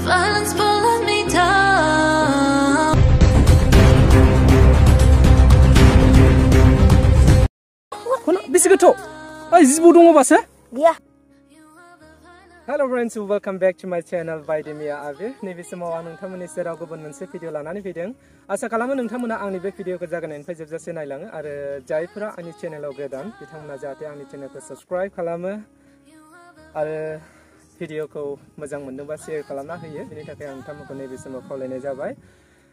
violence pulling me down. Kono bisi goto. Ay zibo dong basa? Iya. Hello friends, welcome back to my channel by Demia Avir. Nैबे समाव आं नोंथांमोननि सेराव गुबुन मोनसे video लानानै फैदों। आसा खालामो नोंथांमोना आंनि बे भिडिअखौ जागायनायनिफ्राय जोबजासे नायलाङो आरो जायफोरा आंनि चेनेलाव गोदान बिथांमोना जाहाथे आंनि चेनेलखौ सब्सक्राइब खालामो आरो भिडिअखौ मोजां मोनदोंबा शेयार खालामना होयो। बेनि थाखाय आं नोंथांमोनखौ नैबे समाव खावलायनाय जाबाय।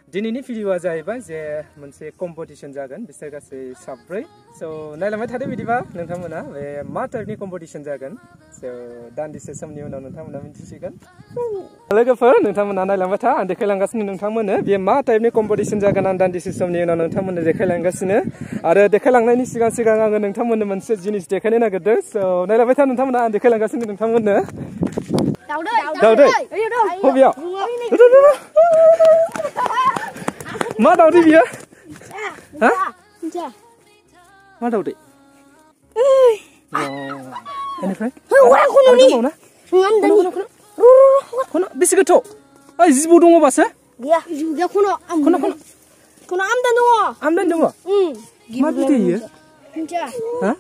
दिनैनि भिडिअआ जाहैबाय जे मोनसे कम्पिटिशन जागोन बिसोर गासै साब्रै। सो नायलांबाय थादो बिदिबा नोंथांमोना बे मा टाइपनि कम्पिटिशन जागोन। सो दान्दिसे समनि उनाव नोंथांमोना मिन्थिसिगोन। लोगोफोर नोंथांमोना नायलांबाय था आं देखायलांगासिनो नोंथांमोननो बे मा टाइपनि कम्पिटिशन जागोन आं दान्दिसे समनि उनाव नोंथांमोननो देखायलांगासिनो आरो देखायलांनायनि सिगां आङो नोंथांमोननो मोनसे जिनिस देखायनो नागिरदों। सो नायलांबाय था नोंथांमोना आं देखायलांगासिनो नोंथांमोननो। दाउदै बबेयाव मा दाउदै बियो? हा मा दाउदै? बेनिफ्राय kono bisi goto. Ay zibo dong basa? Iya. Juga kono amdan dong. Amdan dong. Ma bide iya? Ha?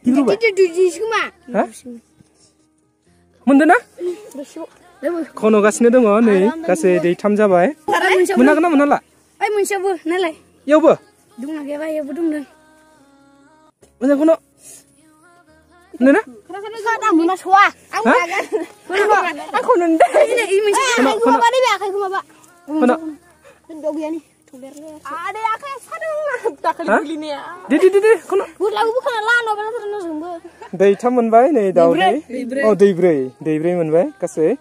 Gibru ba? Di semua. Ha? Moन्दona? Kono gasino dong नै गासै दैथाम जाबाय। मोनागोन ना मोनाला? Ay मोनसेबो नालाय। यावबो? Dungna गैयाबा यावबो दंदों। मोजां kono. Nena? Kada muna soa. Ang bagan. Aku nunda. Ini moनसे. Aku maba di akai aku maba. Kono. Dogi ani. Ada akai sadang tak kali ni ya. Di kono. Lagu bukan lano bala terus nunggu. दैथाम मोनबाय नै दाउदै। औ दैब्रै मोनबाय गासै।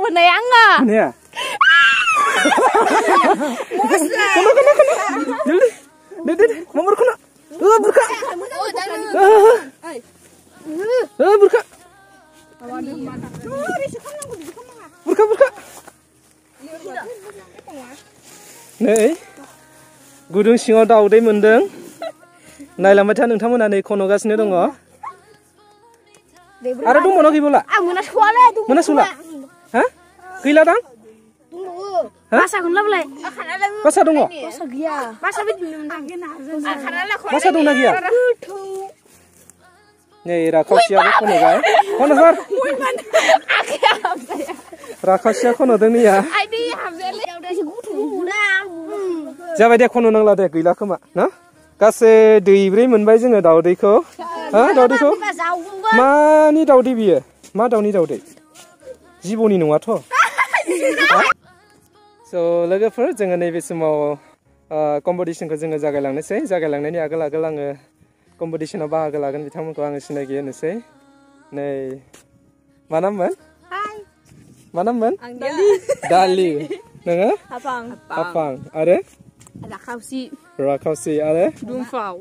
Bener anga. Bener. Kono. Dede, nomor kono. Burka. Burka. Burka. नै गुदुं सिङाव दाउदै मोनदों। नायलांबाय था नोंथांमोना नै खनगासिनो दङ। आरो दंबावो गैबावला? आं मोनास'वालै। मोनास'ला? हा? गैला दां? Masa kun lablay. Masa dong? Masa gaya. Masa bit. Masa dong na gaya. Nih Rakausia kono guys. Kono sar. Rakausia kono dong nih ya. Jabai dia kono nang lade gila koma, na? Kasih दैब्रै मोनबाय जोङो दाउदैखौ. हा दाउदैखौ? मानि दाउदै बियो? मा दाउनि दाउदै? जिबौनि नङाथ'? So लोगोफोर जोङो नैबे समाव कम्पिटिशनखौ जोङो जागायलांनोसै। जागायलांनायनि आगोल आङो कम्पिटिशनाव बाहागो लागोन बिथांमोनखौ आङो सिनायथि होनोसै। नै मा नाममोन? मा नाममोन? दालि। नोङो? हाफां। आरो? राखावसि आरो? दुमफाव।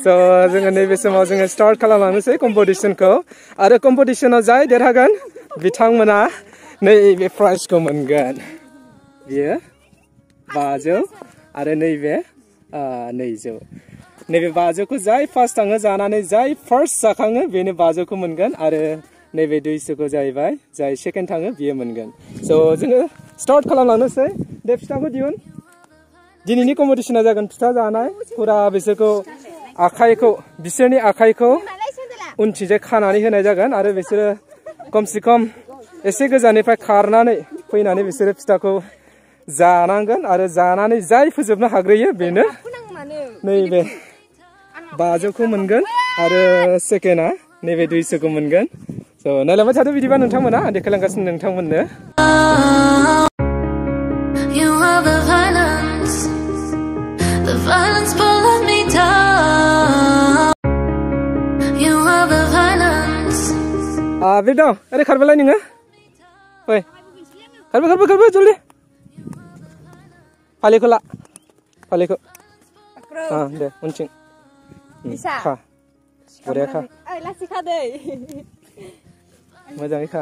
So जोङो नैबे समाव जोङो स्टार्ट खालामलांनोसै कम्पिटिशनखौ आरो कम्पिटिशनाव जाय देरहागोन बिथांमोना नैबे प्राइजखौ मोनगोन। बियो 500 आरो नैबे 200। नैबे 500खौ जाय फार्स्ट थाङो जानानै जाय फार्स्ट जाखाङो बेनो 500खौ मोनगोन आरो नैबे 200खौ जाहैबाय जाय सेकेन्ड थाङो बियो मोनगोन। स' जोङो स्टार्ट खालामलांनोसै। दे फिथाखौ दिहुन। दिनैनि कम्पिटिशना जागोन फिथा जानाय। फुरा बिसोरनि आखाइखौ उनथिंजाय खानानै होनाय जागोन आरो बिसोरो खमसे खम एसे गोजाननिफ्राय खारनानै फैनानै बिसोरो फिथाखौ जानांगोन आरो जानानै जाय फोजोबनो हाग्रोयो बेनो नैबे 500खौ मोनगोन आरो सेकेन्डआ नैबे 200खौ मोनगोन। स' नायलांबाय थादो बिदिबा नोंथांमोना आं देखायलांगासिनो नोंथांमोननो। Violence pulling me down. You are the violence. बे दं ओरै खारबायलाय नोङो? ओइ खारबाय जल्दि। फालिखौ ला। फालिखौ। दे उनथिं। खा। बरिया खा। मोजाङै खा।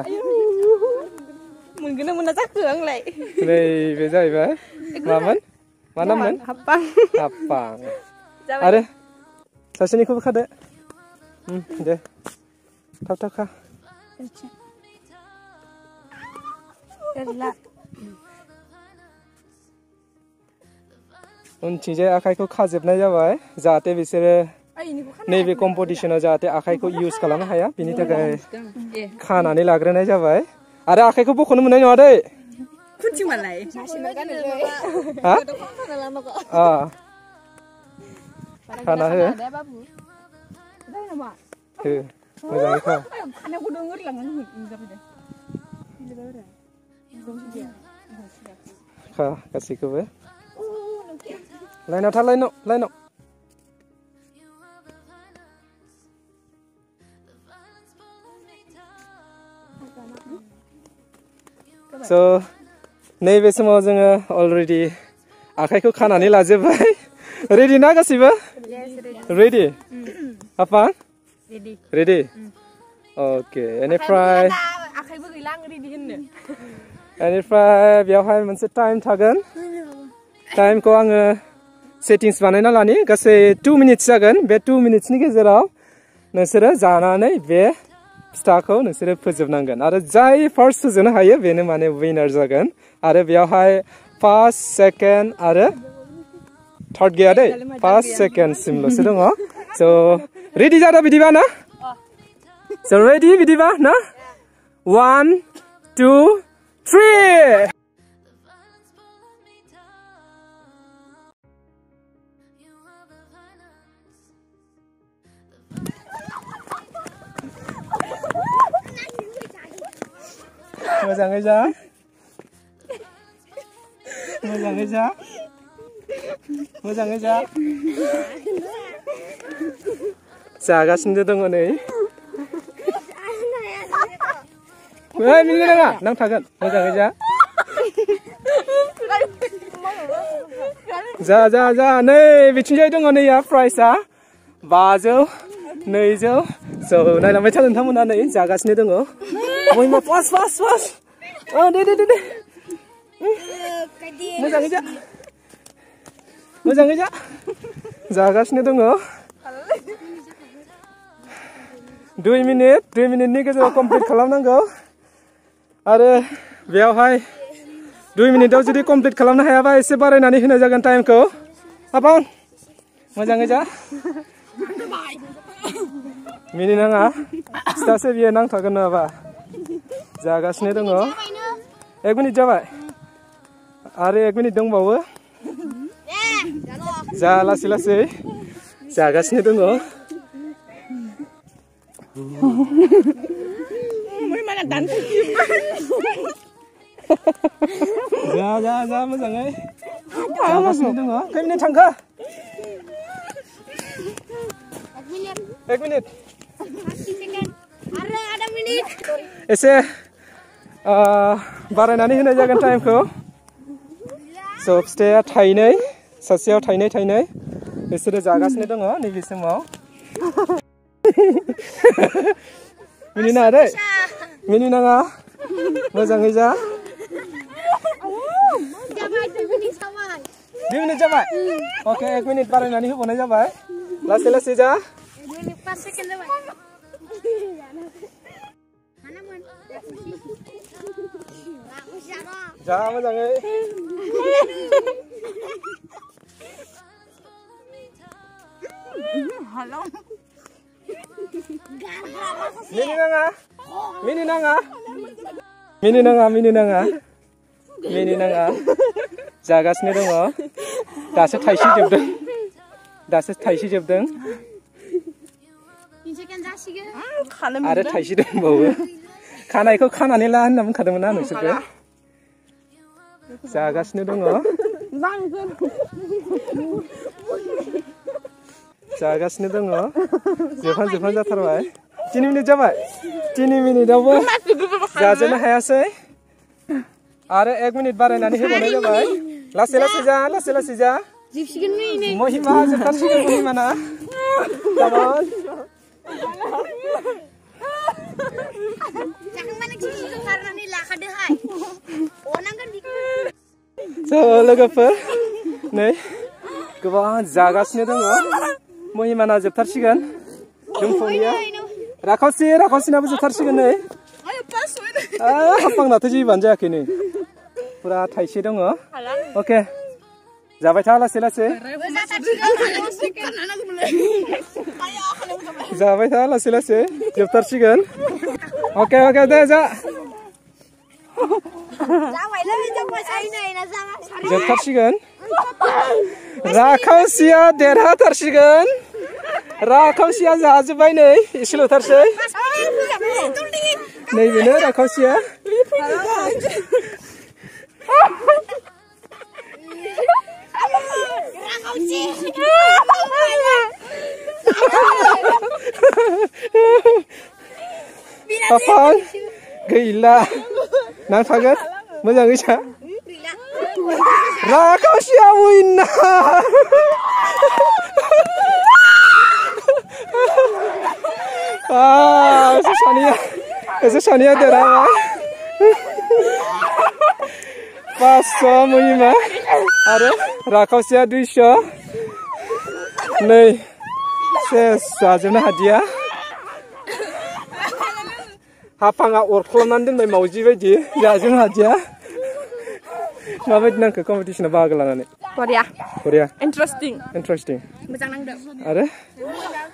मोनगोन ना मोना जाखो आंलाय? नै बे जाहैबाय मामोन? मा नाममोन? हाफां। आरो सासेनिखौबो खादो। दे थाब खा। उनथिंजाय आखाइखौ खाजोबनाय जाबाय जाहाथे बिसोरो नैबे कम्पिटिशनाव जाहाथे आखाइखौ इउज खालामनो हाया बिनि थाखाय खानानै लाग्रोनाय जाबाय आरो आखाइखौ बख'नो मोननाय नङा दै खाना हो मोजाङै खा खा गासैखौबो लाइनाव था लाइनाव So नैबे समाव जोङो अलरेडि आखाइखौ खानानै लाजोबबाय रेडि ना गासैबो रेडि आपा रेडि ओके बेनिफ्राय बेयावहाय मोनसे टाइम थागोन टाइमखौ आङो सेटिंस बानायना लानि गासै 2 मिनिट्स जागोन बे 2 मिनिट्सनि गेजेराव नोंसोरो जानानै बे फिथाखौ नोंसोरो फोजोबनांगोन आरो जाय फार्स्ट फोजोबनो हायो बेनो माने विनार जागोन आरो बेयावहाय फार्स्ट सेकेन्ड आरो थार्ड गैया दै फार्स्ट सेकेन्ड सिमल'सो दङ स' रेडि जादों बिदिबा ना स' रेडि बिदिबा ना 1 2 3 मोजाङै जा मोजाङै जा मोजाङै जा जागासिनो दङ नै मिनिनो नाङा नांथागोन मोजाङै जा नै बिथिंजाय दङ नैया प्राइसआ 500 200 स' नायलांबाय था नोंथांमोना नै जागासिनो दङ बयबो फास्ट दे मोजाङै जा जागासिनो दङ 2 मिनिटनि गेजेराव कमप्लिट खालामनांगौ आरो बेयावहाय 2 मिनिटाव जुदि कमप्लिट खालामनो हायाबा एसे बारायनानै होनाय जागोन टाइमखौ आपान मोजाङै जा मिनिनाङा फिथासो बियो नांथागोन नङाबा जागासिनो दङ 1 मिनिट जाबाय आरो 1 मिनिट दंबावो जा लासै जागासिनो दङ जा मोजाङै जागासिनो दङ खै मिनिट थांखो 1 मिनिट एसे बारायनानै होनाय जागोन टाइमखौ स' फिथाया थाइनै सासेयाव थाइनै बिसोरो जागासिनो दङ नैबे समाव मिनिनाङा दै मिनिनाङा मोजाङै जा 2 मिनिट जाबाय अके 1 मिनिट बारायनानै होबावनाय जाबाय लासै जा जा मोजाङै मिनिनाङा जागासिनो दङ दासो थाइसे जोबदों आरो थाइसे दंबावो खानायखौ खानानै ला होनना बुंखादोंमोन ना नोंसोरखौ जागासिनो दङ जोबहां जाथारबाय 3 मिनिट जाबाय 3 मिनिटावबो जाजोबनो हायासै आरो 1 मिनिट बारायनानै होबावनाय जाबाय लासै जा महिमा जोबथारसिगोन महिमाना लोगोफोर नै गोबां जागासिनो दङ महिमाना जोबथारसिगोन जोंफोरनिया राखावसिनाबो जोबथारसिगोन नै हाबफांनाथ' जेबोआनो जायाखै नै पुरा थाइसे दङ अके जाबाय था लासै लासै जाबाय था लासै लासै जोबथारसिगोन अके अके दे जा जोबथारसिगोन राखावसिया देरहाथारसिगोन राखावसिया जाजोब्बाय नै एसेल'थारसै नैबेनो राखावसिया Kapal gila nampagan moजाङै सा राखावसिया win एसे सानिया देरहाबाय 500 मुहिमा आरो राखावसिया 200 नै सेस जाजोबनो हादिया हाफाङा अरख्लामनानै दोनबाय मावजि बायदि जाजोबनो हादिया माबायदि नांखो कम्पिटिसनाव बाहागो लानानै बरिया बरिया इन्टारेस्टिं मोजां नांदों आरो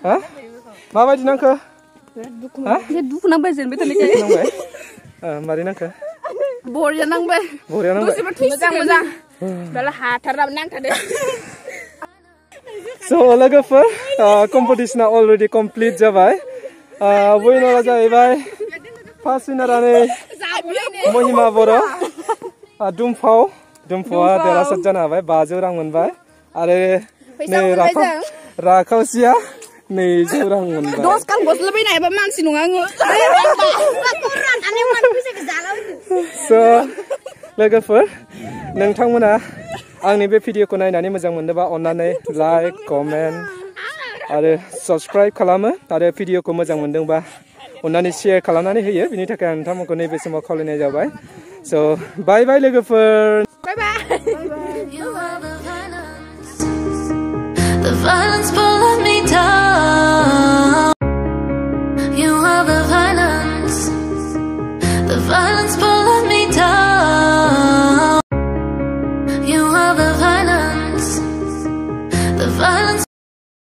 हा माबायदि नांखो हा दुखु नांबाय जेनबाय थानायखाय नांबाय मारै नांखो बरिया नांबाय मोजां दाला हाथारनाबो नांथारदो So लोगोफोर कम्पिटिसना अलरेडि कमप्लिट जाबाय विनारा जाहैबाय फार्स्ट विनारा नै महिमा बर' दुमफावा देरहासार जानो हाबाय 500 रां मोनबाय आरो नै राखावसिया 200 रां मोनबाय 10 खान गस्ला बायनो हायाबा मानसि नङा आङो So लोगोफोर नोंथांमोना आंनि बे भिडिअखौ नायनानै मोजां मोनोबा अन्नानै लाइक कमेन्ट आरो साबस्क्राइब खालामो आरो भिडिअखौ मोजां मोनदोंबा अन्नानै शेयार खालामनानै होयो बिनि थाखाय आं नोंथांमोनखौ नैबे समाव खावलायनाय जाबाय सो बाय बाय लोगोफोर बाय बाय The violence